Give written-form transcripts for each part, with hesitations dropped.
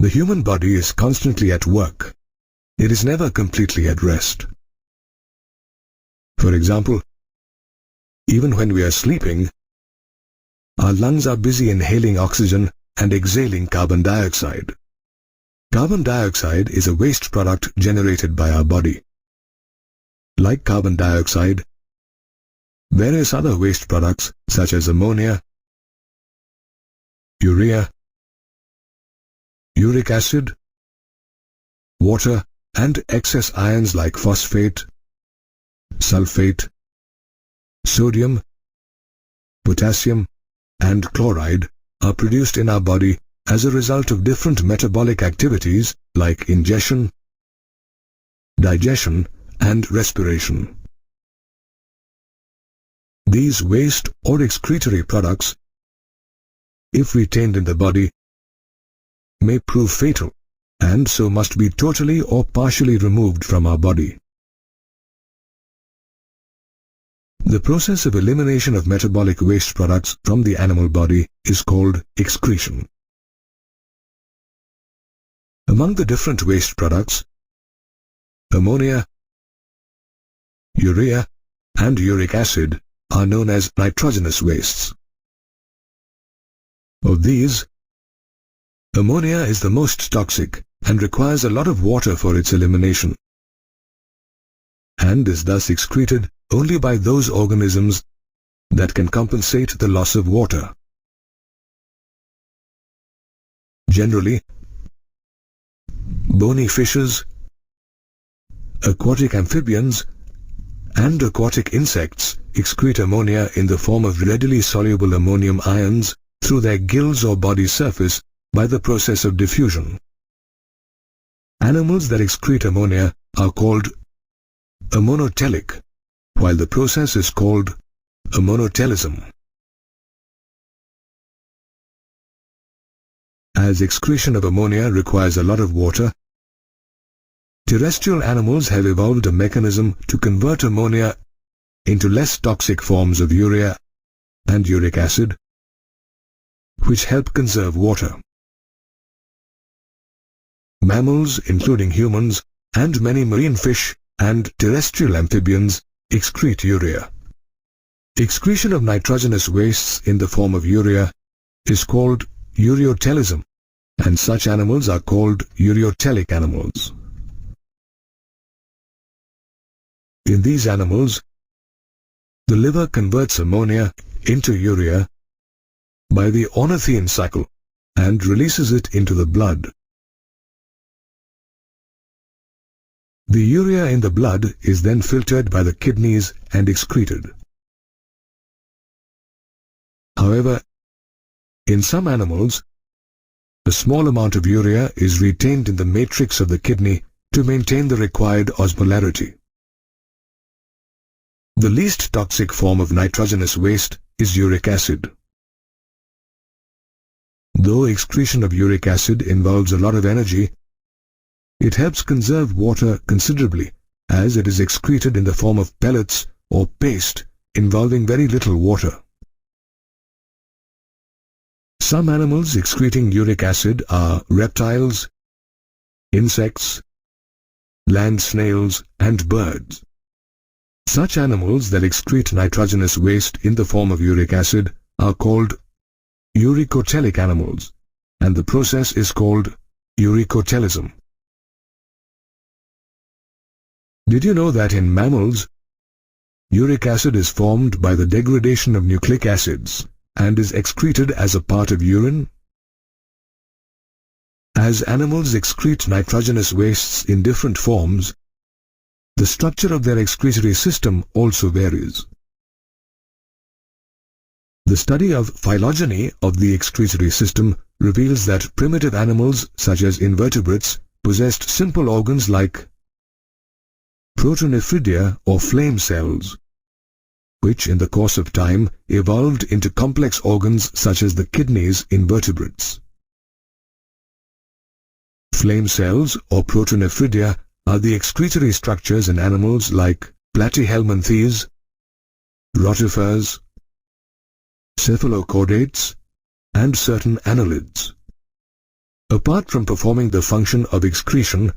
The human body is constantly at work. It is never completely at rest. For example, even when we are sleeping, our lungs are busy inhaling oxygen and exhaling carbon dioxide. Carbon dioxide is a waste product generated by our body. Like carbon dioxide, various other waste products such as ammonia, urea, uric acid, water, and excess ions like phosphate, sulfate, sodium, potassium, and chloride are produced in our body as a result of different metabolic activities like ingestion, digestion, and respiration. These waste or excretory products, if retained in the body, may prove fatal, and so must be totally or partially removed from our body. The process of elimination of metabolic waste products from the animal body is called excretion. Among the different waste products, ammonia, urea, and uric acid are known as nitrogenous wastes. Of these, ammonia is the most toxic and requires a lot of water for its elimination, and is thus excreted only by those organisms that can compensate the loss of water. Generally, bony fishes, aquatic amphibians, and aquatic insects excrete ammonia in the form of readily soluble ammonium ions through their gills or body surface by the process of diffusion. Animals that excrete ammonia are called ammonotelic, while the process is called ammonotelism. As excretion of ammonia requires a lot of water, terrestrial animals have evolved a mechanism to convert ammonia into less toxic forms of urea and uric acid, which help conserve water. Mammals, including humans, and many marine fish and terrestrial amphibians excrete urea. Excretion of nitrogenous wastes in the form of urea is called ureotelism, and such animals are called ureotelic animals. In these animals, the liver converts ammonia into urea by the ornithine cycle and releases it into the blood. The urea in the blood is then filtered by the kidneys and excreted. However, in some animals, a small amount of urea is retained in the matrix of the kidney to maintain the required osmolarity. The least toxic form of nitrogenous waste is uric acid. Though excretion of uric acid involves a lot of energy, it helps conserve water considerably, as it is excreted in the form of pellets or paste involving very little water. Some animals excreting uric acid are reptiles, insects, land snails, and birds. Such animals that excrete nitrogenous waste in the form of uric acid are called uricotelic animals, and the process is called ureotelism. Did you know that in mammals, uric acid is formed by the degradation of nucleic acids and is excreted as a part of urine? As animals excrete nitrogenous wastes in different forms, the structure of their excretory system also varies. The study of phylogeny of the excretory system reveals that primitive animals such as invertebrates possessed simple organs like protonephridia or flame cells, which in the course of time evolved into complex organs such as the kidneys in vertebrates. Flame cells or protonephridia are the excretory structures in animals like platyhelminthes, rotifers, cephalochordates, and certain annelids. Apart from performing the function of excretion,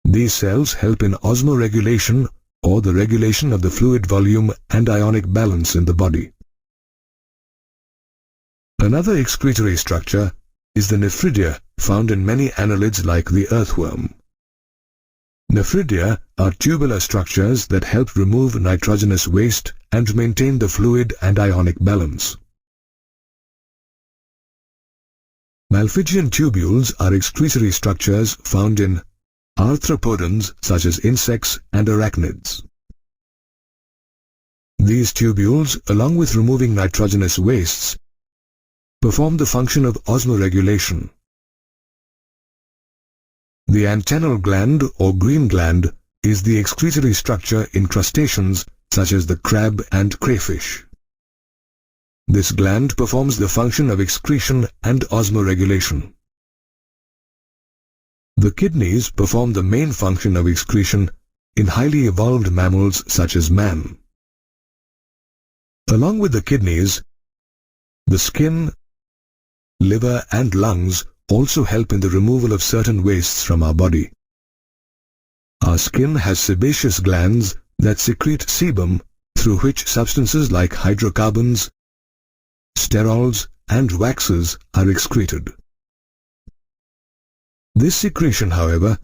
these cells help in osmoregulation or the regulation of the fluid volume and ionic balance in the body. Another excretory structure is the nephridia found in many annelids like the earthworm. Nephridia are tubular structures that help remove nitrogenous waste and maintain the fluid and ionic balance. Malpighian tubules are excretory structures found in arthropodans such as insects and arachnids. These tubules, along with removing nitrogenous wastes, perform the function of osmoregulation. The antennal gland or green gland is the excretory structure in crustaceans such as the crab and crayfish. This gland performs the function of excretion and osmoregulation. The kidneys perform the main function of excretion in highly evolved mammals such as man. Along with the kidneys, the skin, liver and lungs also help in the removal of certain wastes from our body. Our skin has sebaceous glands that secrete sebum, through which substances like hydrocarbons, sterols and waxes are excreted. This secretion, however,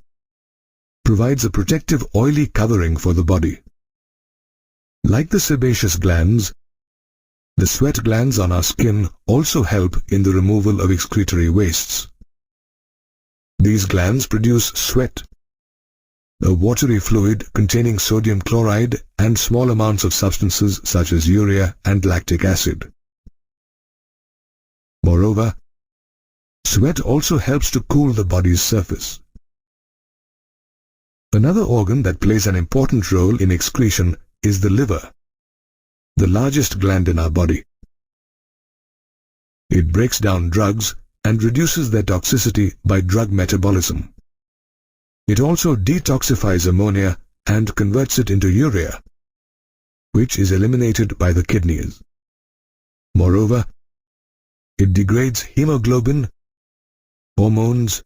provides a protective oily covering for the body. Like the sebaceous glands, the sweat glands on our skin also help in the removal of excretory wastes. These glands produce sweat, a watery fluid containing sodium chloride and small amounts of substances such as urea and lactic acid. Moreover, sweat also helps to cool the body's surface. Another organ that plays an important role in excretion is the liver, the largest gland in our body. It breaks down drugs and reduces their toxicity by drug metabolism. It also detoxifies ammonia and converts it into urea, which is eliminated by the kidneys. Moreover, it degrades hemoglobin, hormones,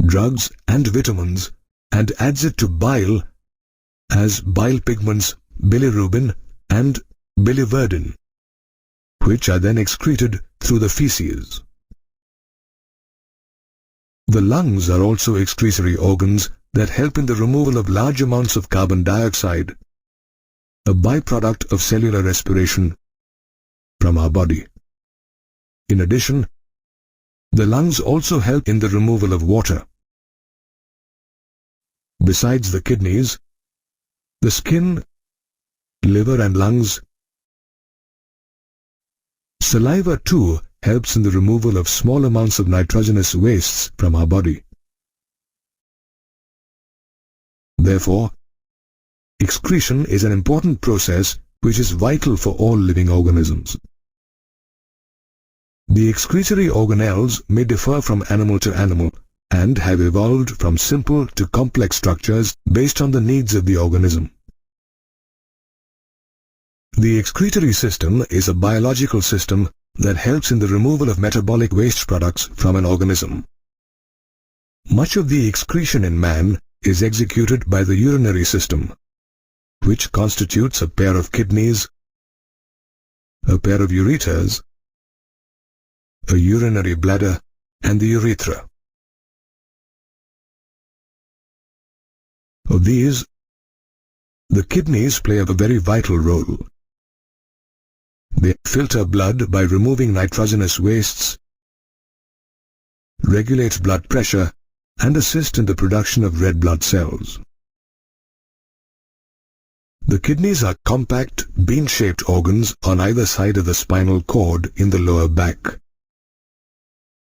drugs and vitamins and adds it to bile as bile pigments bilirubin and biliverdin, which are then excreted through the feces. The lungs are also excretory organs that help in the removal of large amounts of carbon dioxide, a byproduct of cellular respiration, from our body. In addition, the lungs also help in the removal of water. Besides the kidneys, the skin, liver and lungs, saliva too helps in the removal of small amounts of nitrogenous wastes from our body. Therefore, excretion is an important process which is vital for all living organisms. The excretory organelles may differ from animal to animal and have evolved from simple to complex structures based on the needs of the organism. The excretory system is a biological system that helps in the removal of metabolic waste products from an organism. Much of the excretion in man is executed by the urinary system, which constitutes a pair of kidneys, a pair of ureters, a urinary bladder, and the urethra. Of these, the kidneys play a very vital role. They filter blood by removing nitrogenous wastes, regulate blood pressure, and assist in the production of red blood cells. The kidneys are compact, bean-shaped organs on either side of the spinal cord in the lower back.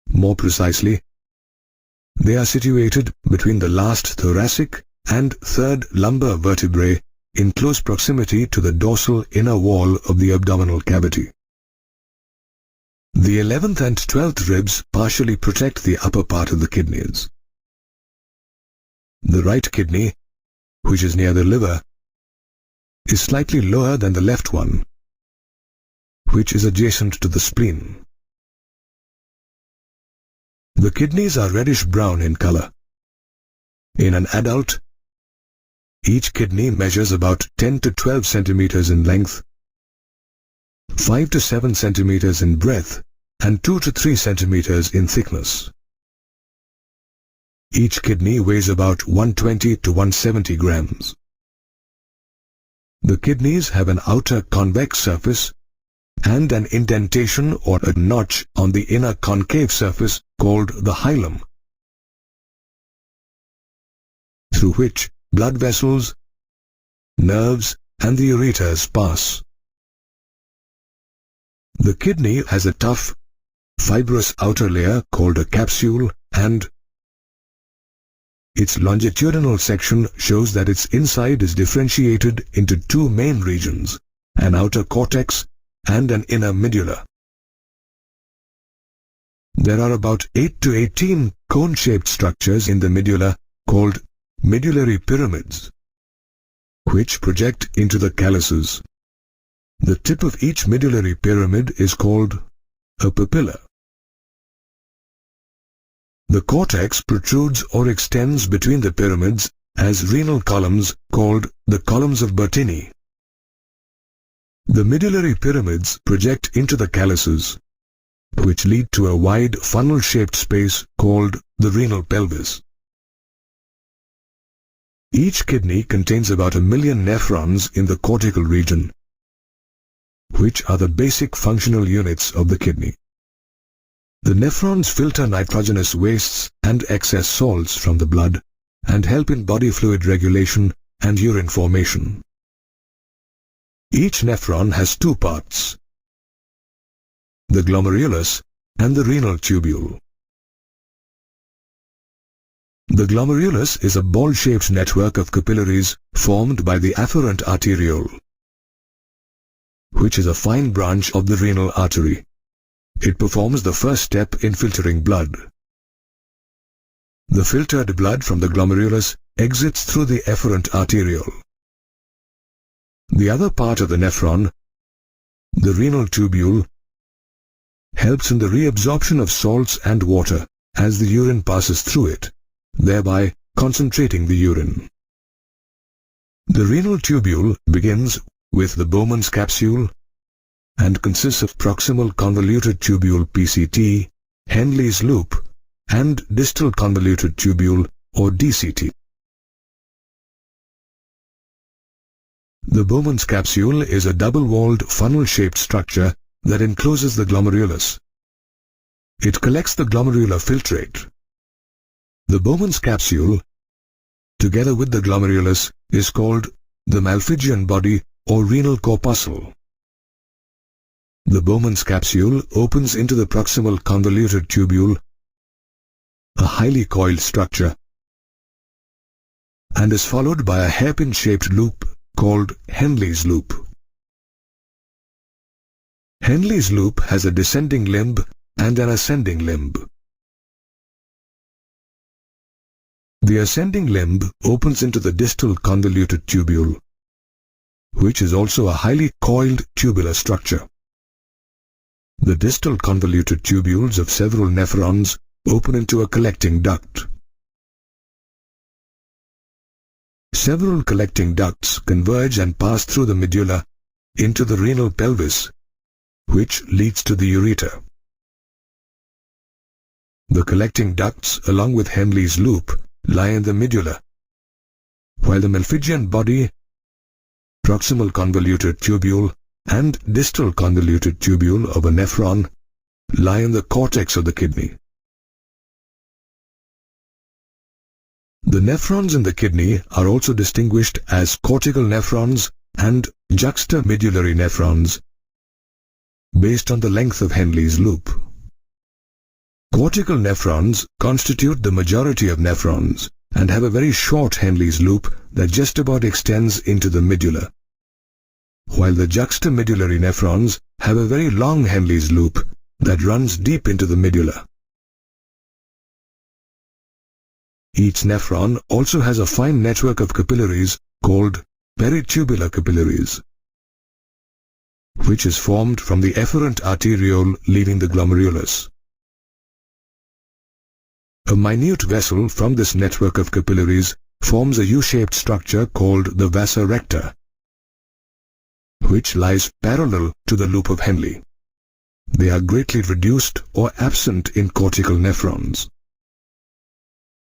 More precisely, they are situated between the last thoracic and third lumbar vertebrae in close proximity to the dorsal inner wall of the abdominal cavity. The 11th and 12th ribs partially protect the upper part of the kidneys. The right kidney, which is near the liver, is slightly lower than the left one, which is adjacent to the spleen. The kidneys are reddish-brown in color. In an adult, each kidney measures about 10 to 12 centimeters in length, 5 to 7 centimeters in breadth, and 2 to 3 centimeters in thickness. Each kidney weighs about 120 to 170 grams. The kidneys have an outer convex surface and an indentation or a notch on the inner concave surface called the hilum, through which blood vessels, nerves, and the ureters pass. The kidney has a tough, fibrous outer layer called a capsule, and its longitudinal section shows that its inside is differentiated into two main regions, an outer cortex and an inner medulla. There are about 8 to 18 cone-shaped structures in the medulla called medullary pyramids, which project into the calyces. The tip of each medullary pyramid is called a papilla. The cortex protrudes or extends between the pyramids as renal columns called the columns of Bertini. The medullary pyramids project into the calyces, which lead to a wide funnel-shaped space called the renal pelvis. Each kidney contains about 1 million nephrons in the cortical region, which are the basic functional units of the kidney. The nephrons filter nitrogenous wastes and excess salts from the blood and help in body fluid regulation and urine formation. Each nephron has two parts, the glomerulus and the renal tubule. The glomerulus is a ball-shaped network of capillaries formed by the afferent arteriole, which is a fine branch of the renal artery. It performs the first step in filtering blood. The filtered blood from the glomerulus exits through the efferent arteriole. The other part of the nephron, the renal tubule, helps in the reabsorption of salts and water as the urine passes through it, thereby concentrating the urine. The renal tubule begins with the Bowman's capsule and consists of proximal convoluted tubule PCT, Henle's loop, and distal convoluted tubule or DCT. The Bowman's capsule is a double-walled funnel-shaped structure that encloses the glomerulus. It collects the glomerular filtrate. The Bowman's capsule, together with the glomerulus, is called the Malpighian body or renal corpuscle. The Bowman's capsule opens into the proximal convoluted tubule, a highly coiled structure, and is followed by a hairpin-shaped loop called Henle's loop. Henle's loop has a descending limb and an ascending limb. The ascending limb opens into the distal convoluted tubule, which is also a highly coiled tubular structure. The distal convoluted tubules of several nephrons open into a collecting duct. Several collecting ducts converge and pass through the medulla into the renal pelvis, which leads to the ureter. The collecting ducts, along with Henle's loop, lie in the medulla, while the Malpighian body, proximal convoluted tubule, and distal convoluted tubule of a nephron lie in the cortex of the kidney. The nephrons in the kidney are also distinguished as cortical nephrons and juxtamedullary nephrons based on the length of Henle's loop. Cortical nephrons constitute the majority of nephrons and have a very short Henle's loop that just about extends into the medulla, while the juxtamedullary nephrons have a very long Henle's loop that runs deep into the medulla. Each nephron also has a fine network of capillaries called peritubular capillaries, which is formed from the efferent arteriole leaving the glomerulus. A minute vessel from this network of capillaries forms a U-shaped structure called the vasa recta, which lies parallel to the loop of Henle. They are greatly reduced or absent in cortical nephrons.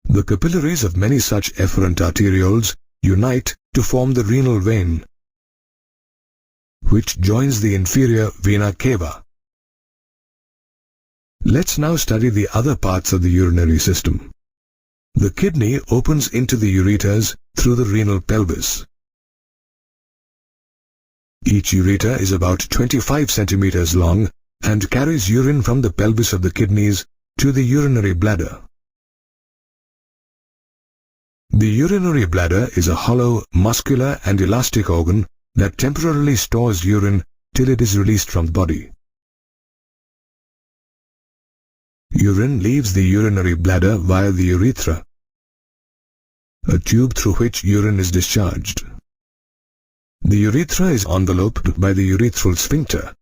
The capillaries of many such efferent arterioles unite to form the renal vein, which joins the inferior vena cava. Let's now study the other parts of the urinary system. The kidney opens into the ureters through the renal pelvis. Each ureter is about 25 centimeters long and carries urine from the pelvis of the kidneys to the urinary bladder. The urinary bladder is a hollow, muscular and elastic organ that temporarily stores urine till it is released from the body. Urine leaves the urinary bladder via the urethra, a tube through which urine is discharged. The urethra is enveloped by the urethral sphincter,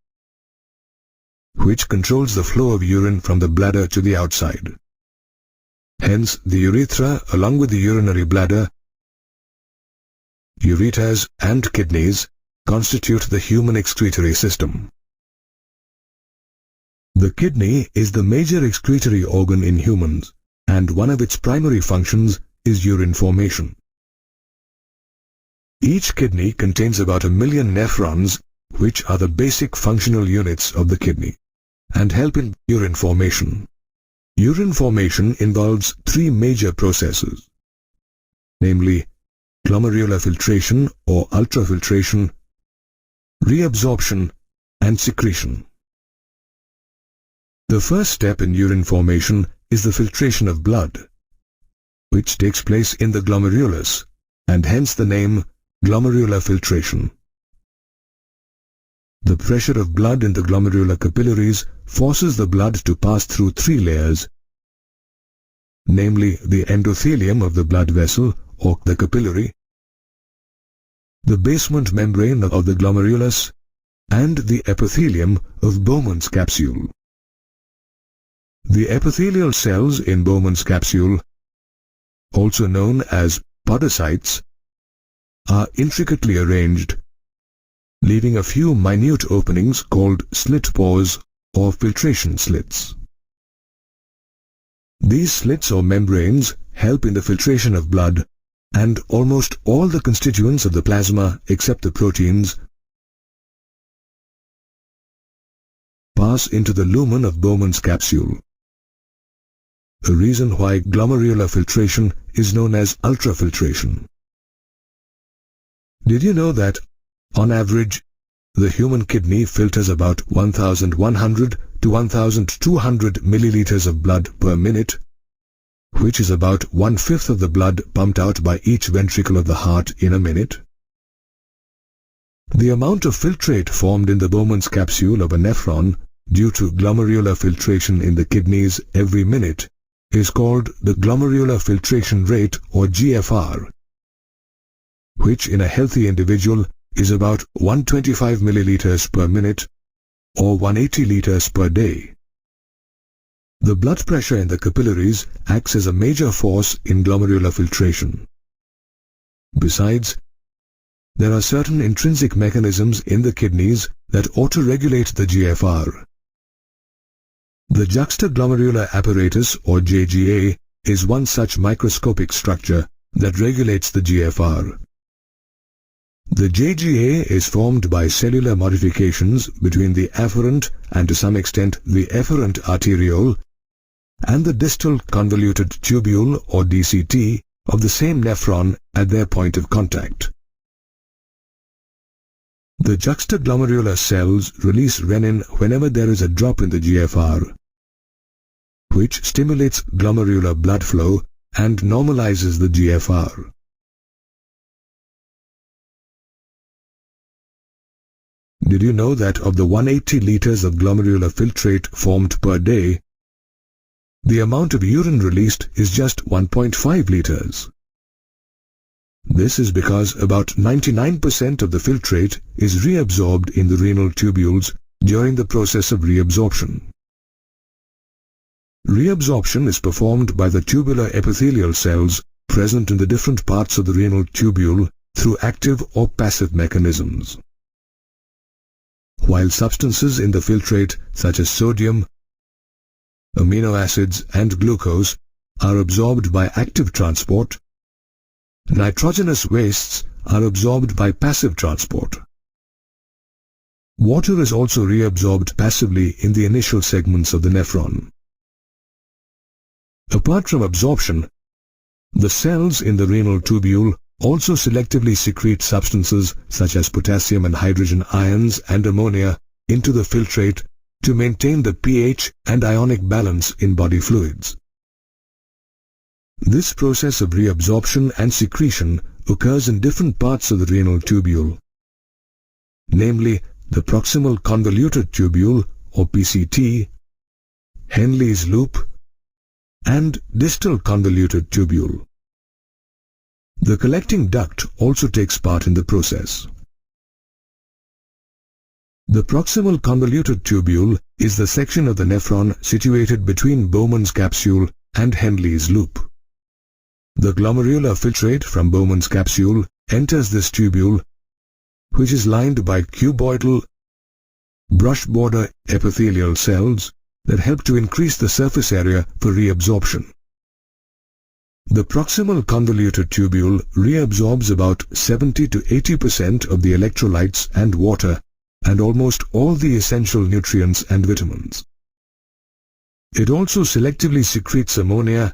which controls the flow of urine from the bladder to the outside. Hence, the urethra, along with the urinary bladder, ureters and kidneys, constitute the human excretory system. The kidney is the major excretory organ in humans, and one of its primary functions is urine formation. Each kidney contains about 1 million nephrons, which are the basic functional units of the kidney, and help in urine formation. Urine formation involves 3 major processes, namely glomerular filtration or ultrafiltration, reabsorption, and secretion. The first step in urine formation is the filtration of blood, which takes place in the glomerulus, and hence the name glomerular filtration. The pressure of blood in the glomerular capillaries forces the blood to pass through 3 layers, namely the endothelium of the blood vessel or the capillary, the basement membrane of the glomerulus, and the epithelium of Bowman's capsule. The epithelial cells in Bowman's capsule, also known as podocytes, are intricately arranged, leaving a few minute openings called slit pores or filtration slits. These slits or membranes help in the filtration of blood, and almost all the constituents of the plasma except the proteins pass into the lumen of Bowman's capsule. A reason why glomerular filtration is known as ultrafiltration. Did you know that, on average, the human kidney filters about 1,100 to 1,200 milliliters of blood per minute, which is about 1/5 of the blood pumped out by each ventricle of the heart in a minute? The amount of filtrate formed in the Bowman's capsule of a nephron due to glomerular filtration in the kidneys every minute is called the glomerular filtration rate or GFR, which in a healthy individual is about 125 milliliters per minute or 180 liters per day. The blood pressure in the capillaries acts as a major force in glomerular filtration. Besides, there are certain intrinsic mechanisms in the kidneys that auto-regulate the GFR. The juxtaglomerular apparatus or JGA is one such microscopic structure that regulates the GFR. The JGA is formed by cellular modifications between the afferent and to some extent the efferent arteriole and the distal convoluted tubule or DCT of the same nephron at their point of contact. The juxtaglomerular cells release renin whenever there is a drop in the GFR, which stimulates glomerular blood flow and normalizes the GFR. Did you know that of the 180 liters of glomerular filtrate formed per day, the amount of urine released is just 1.5 liters? This is because about 99% of the filtrate is reabsorbed in the renal tubules during the process of reabsorption. Reabsorption is performed by the tubular epithelial cells present in the different parts of the renal tubule through active or passive mechanisms. While substances in the filtrate such as sodium, amino acids and glucose are absorbed by active transport, nitrogenous wastes are absorbed by passive transport. Water is also reabsorbed passively in the initial segments of the nephron. Apart from absorption, the cells in the renal tubule also selectively secrete substances such as potassium and hydrogen ions and ammonia into the filtrate to maintain the pH and ionic balance in body fluids. This process of reabsorption and secretion occurs in different parts of the renal tubule, namely the proximal convoluted tubule or PCT, Henle's loop, and distal convoluted tubule. The collecting duct also takes part in the process. The proximal convoluted tubule is the section of the nephron situated between Bowman's capsule and Henle's loop. The glomerular filtrate from Bowman's capsule enters this tubule, which is lined by cuboidal, brush border epithelial cells that help to increase the surface area for reabsorption. The proximal convoluted tubule reabsorbs about 70 to 80% of the electrolytes and water and almost all the essential nutrients and vitamins. It also selectively secretes ammonia,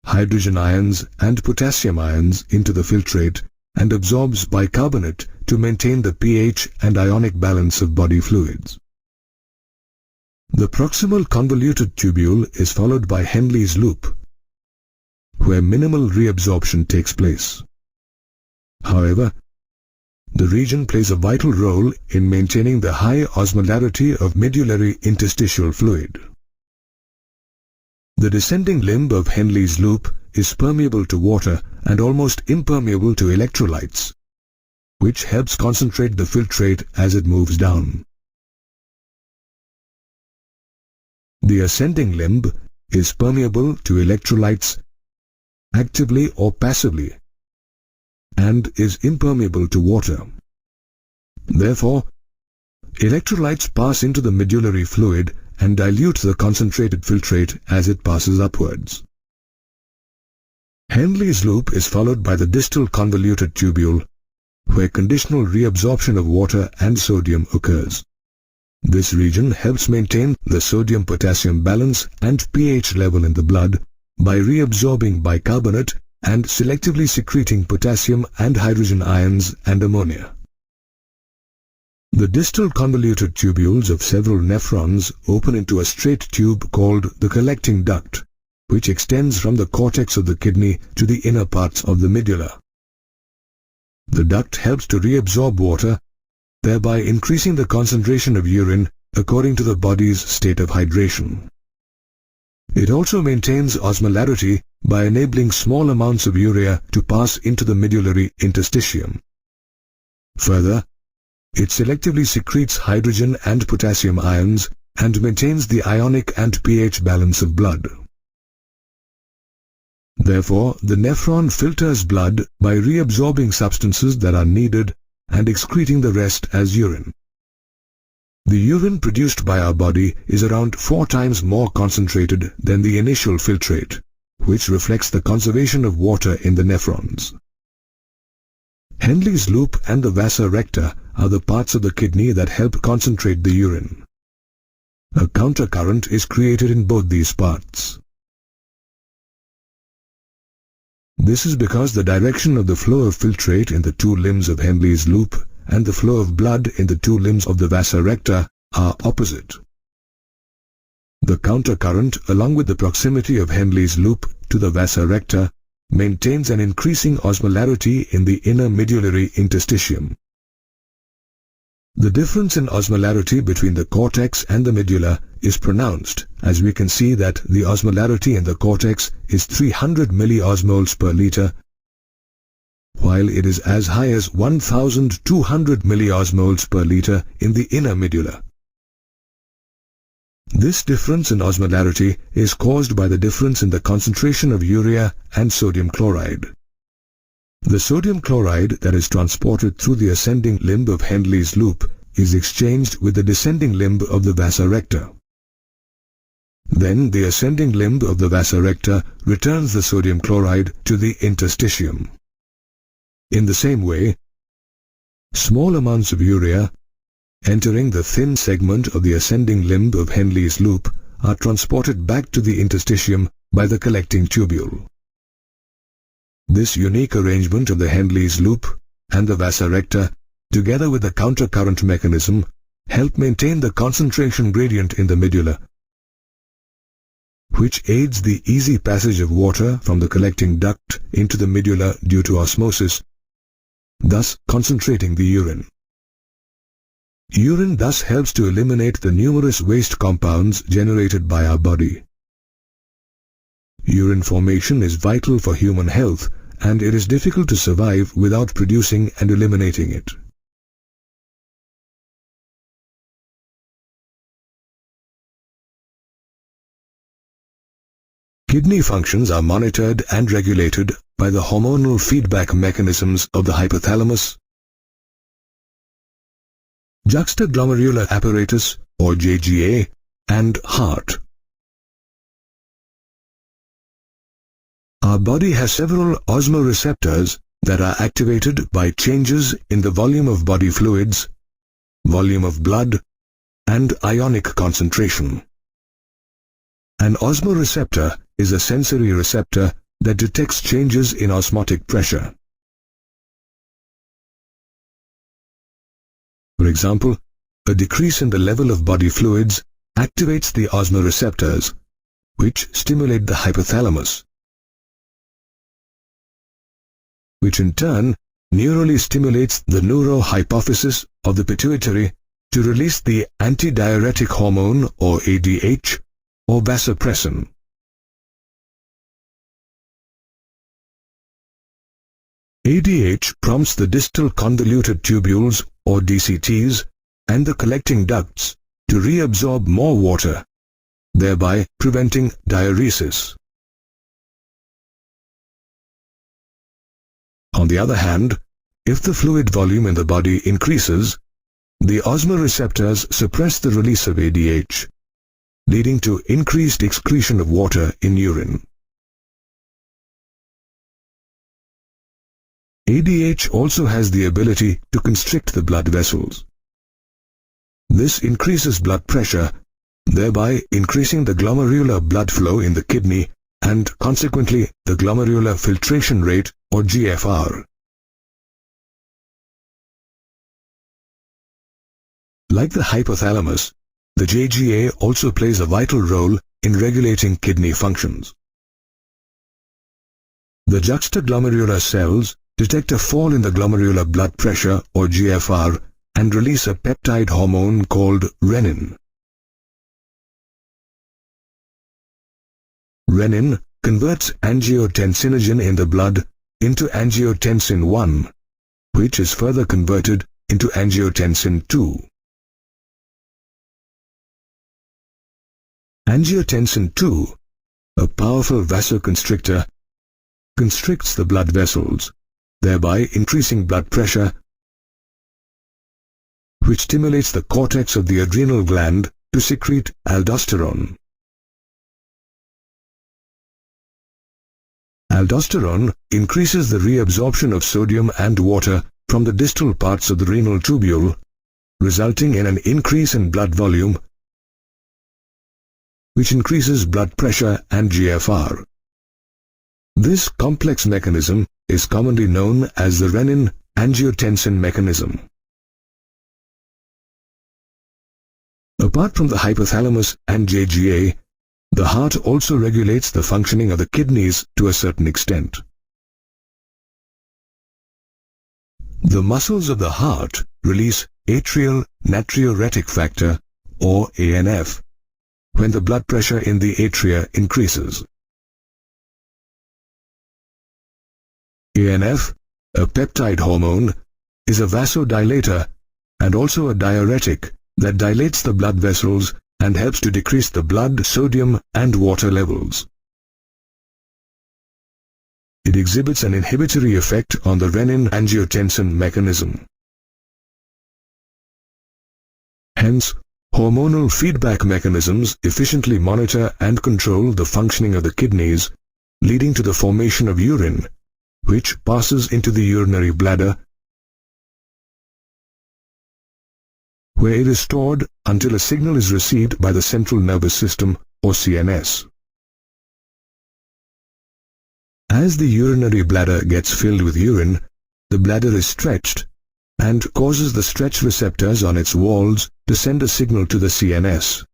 hydrogen ions and potassium ions into the filtrate and absorbs bicarbonate to maintain the pH and ionic balance of body fluids. The proximal convoluted tubule is followed by Henle's loop, where minimal reabsorption takes place. However, the region plays a vital role in maintaining the high osmolarity of medullary interstitial fluid. The descending limb of Henle's loop is permeable to water and almost impermeable to electrolytes, which helps concentrate the filtrate as it moves down. The ascending limb is permeable to electrolytes actively or passively and is impermeable to water. Therefore, electrolytes pass into the medullary fluid and dilute the concentrated filtrate as it passes upwards. Henle's loop is followed by the distal convoluted tubule, where conditional reabsorption of water and sodium occurs. This region helps maintain the sodium-potassium balance and pH level in the blood by reabsorbing bicarbonate and selectively secreting potassium and hydrogen ions and ammonia. The distal convoluted tubules of several nephrons open into a straight tube called the collecting duct, which extends from the cortex of the kidney to the inner parts of the medulla. The duct helps to reabsorb water, thereby increasing the concentration of urine according to the body's state of hydration. It also maintains osmolarity by enabling small amounts of urea to pass into the medullary interstitium. Further, it selectively secretes hydrogen and potassium ions and maintains the ionic and pH balance of blood. Therefore, the nephron filters blood by reabsorbing substances that are needed and excreting the rest as urine. The urine produced by our body is around 4 times more concentrated than the initial filtrate, which reflects the conservation of water in the nephrons. Henle's loop and the vasa recta are the parts of the kidney that help concentrate the urine. A countercurrent is created in both these parts. This is because the direction of the flow of filtrate in the 2 limbs of Henle's loop and the flow of blood in the 2 limbs of the vasa recta are opposite. The countercurrent, along with the proximity of Henle's loop to the vasa recta, maintains an increasing osmolarity in the inner medullary interstitium. The difference in osmolarity between the cortex and the medulla is pronounced, as we can see that the osmolarity in the cortex is 300 milliosmoles per liter, while it is as high as 1200 milliosmoles per liter in the inner medulla. This difference in osmolarity is caused by the difference in the concentration of urea and sodium chloride. The sodium chloride that is transported through the ascending limb of Henle's loop is exchanged with the descending limb of the vasa recta. Then the ascending limb of the vasa recta returns the sodium chloride to the interstitium. In the same way, small amounts of urea entering the thin segment of the ascending limb of Henle's loop are transported back to the interstitium by the collecting tubule. This unique arrangement of the Henle's loop and the vasa recta, together with the countercurrent mechanism, help maintain the concentration gradient in the medulla, which aids the easy passage of water from the collecting duct into the medulla due to osmosis, thus concentrating the urine. Urine thus helps to eliminate the numerous waste compounds generated by our body. Urine formation is vital for human health, and it is difficult to survive without producing and eliminating it. Kidney functions are monitored and regulated by the hormonal feedback mechanisms of the hypothalamus, juxtaglomerular apparatus or JGA, and heart. Our body has several osmoreceptors that are activated by changes in the volume of body fluids, volume of blood, and ionic concentration. An osmoreceptor is a sensory receptor that detects changes in osmotic pressure. For example, a decrease in the level of body fluids activates the osmoreceptors, which stimulate the hypothalamus, which in turn neurally stimulates the neurohypophysis of the pituitary to release the antidiuretic hormone or ADH or vasopressin. ADH prompts the distal convoluted tubules or DCTs and the collecting ducts to reabsorb more water, thereby preventing diuresis. On the other hand, if the fluid volume in the body increases, the osmoreceptors suppress the release of ADH, leading to increased excretion of water in urine. ADH also has the ability to constrict the blood vessels. This increases blood pressure, thereby increasing the glomerular blood flow in the kidney and consequently the glomerular filtration rate or GFR. Like the hypothalamus, the JGA also plays a vital role in regulating kidney functions. The juxtaglomerular cells detect a fall in the glomerular blood pressure or GFR and release a peptide hormone called renin. Renin converts angiotensinogen in the blood into angiotensin 1, which is further converted into angiotensin 2. Angiotensin 2, a powerful vasoconstrictor, constricts the blood vessels, thereby increasing blood pressure, which stimulates the cortex of the adrenal gland to secrete aldosterone. Aldosterone increases the reabsorption of sodium and water from the distal parts of the renal tubule, resulting in an increase in blood volume, which increases blood pressure and GFR. This complex mechanism is commonly known as the renin-angiotensin mechanism. Apart from the hypothalamus and JGA, the heart also regulates the functioning of the kidneys to a certain extent. The muscles of the heart release atrial natriuretic factor or ANF when the blood pressure in the atria increases. ANF, a peptide hormone, is a vasodilator and also a diuretic that dilates the blood vessels and helps to decrease the blood sodium and water levels. It exhibits an inhibitory effect on the renin-angiotensin mechanism. Hence, hormonal feedback mechanisms efficiently monitor and control the functioning of the kidneys, leading to the formation of urine, which passes into the urinary bladder, where it is stored until a signal is received by the central nervous system, or CNS. As the urinary bladder gets filled with urine, the bladder is stretched and causes the stretch receptors on its walls to send a signal to the CNS.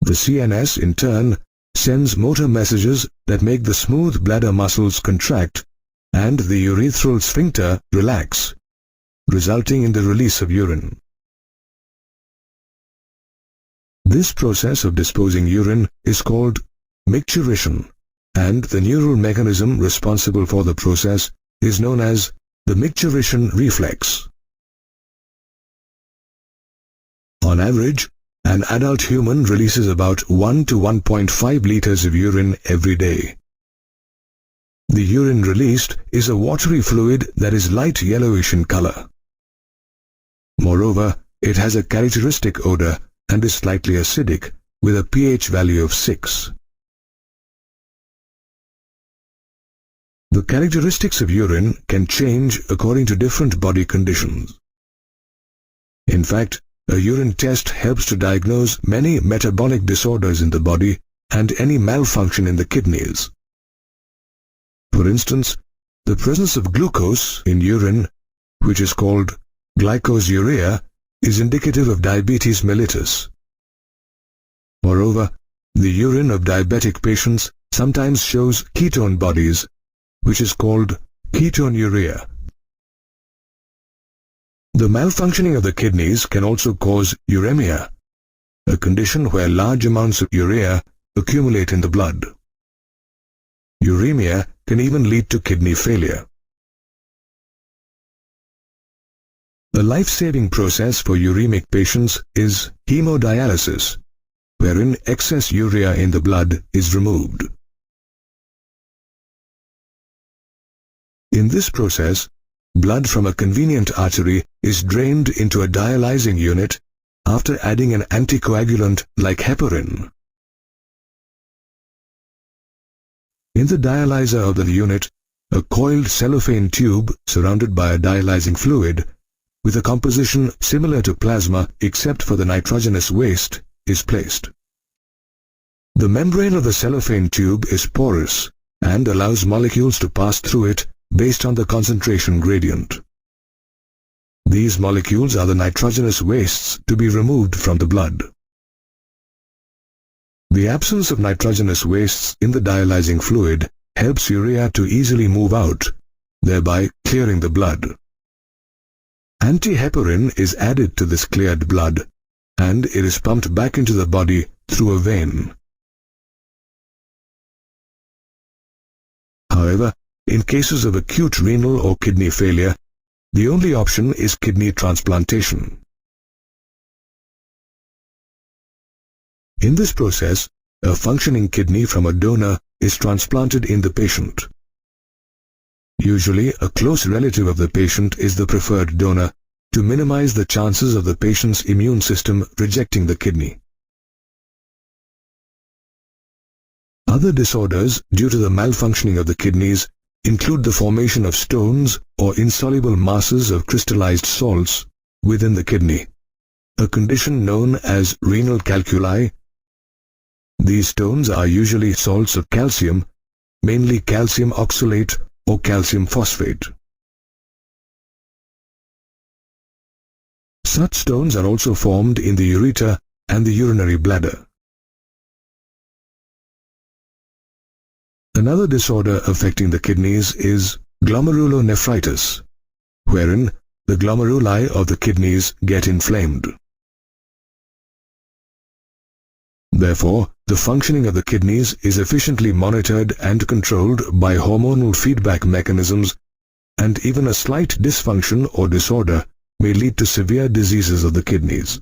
The CNS, in turn, sends motor messages that make the smooth bladder muscles contract and the urethral sphincter relax, resulting in the release of urine. This process of disposing urine is called micturition, and the neural mechanism responsible for the process is known as the micturition reflex. On average, an adult human releases about 1 to 1.5 liters of urine every day. The urine released is a watery fluid that is light yellowish in color. Moreover, it has a characteristic odor and is slightly acidic, with a pH value of 6. The characteristics of urine can change according to different body conditions. In fact, a urine test helps to diagnose many metabolic disorders in the body and any malfunction in the kidneys. For instance, the presence of glucose in urine, which is called glycosuria, is indicative of diabetes mellitus. Moreover, the urine of diabetic patients sometimes shows ketone bodies, which is called ketonuria. The malfunctioning of the kidneys can also cause uremia, a condition where large amounts of urea accumulate in the blood. Uremia can even lead to kidney failure. A life-saving process for uremic patients is hemodialysis, wherein excess urea in the blood is removed. In this process, blood from a convenient artery is drained into a dialyzing unit after adding an anticoagulant like heparin. In the dialyzer of the unit, a coiled cellophane tube surrounded by a dialyzing fluid with a composition similar to plasma except for the nitrogenous waste is placed. The membrane of the cellophane tube is porous and allows molecules to pass through it based on the concentration gradient. These molecules are the nitrogenous wastes to be removed from the blood. The absence of nitrogenous wastes in the dialyzing fluid helps urea to easily move out, thereby clearing the blood. Antiheparin is added to this cleared blood, and it is pumped back into the body through a vein. However, in cases of acute renal or kidney failure, the only option is kidney transplantation. In this process, a functioning kidney from a donor is transplanted in the patient. Usually, a close relative of the patient is the preferred donor to minimize the chances of the patient's immune system rejecting the kidney. Other disorders due to the malfunctioning of the kidneys include the formation of stones or insoluble masses of crystallized salts within the kidney, a condition known as renal calculi. These stones are usually salts of calcium, mainly calcium oxalate or calcium phosphate. Such stones are also formed in the ureter and the urinary bladder. Another disorder affecting the kidneys is glomerulonephritis, wherein the glomeruli of the kidneys get inflamed. Therefore, the functioning of the kidneys is efficiently monitored and controlled by hormonal feedback mechanisms, and even a slight dysfunction or disorder may lead to severe diseases of the kidneys.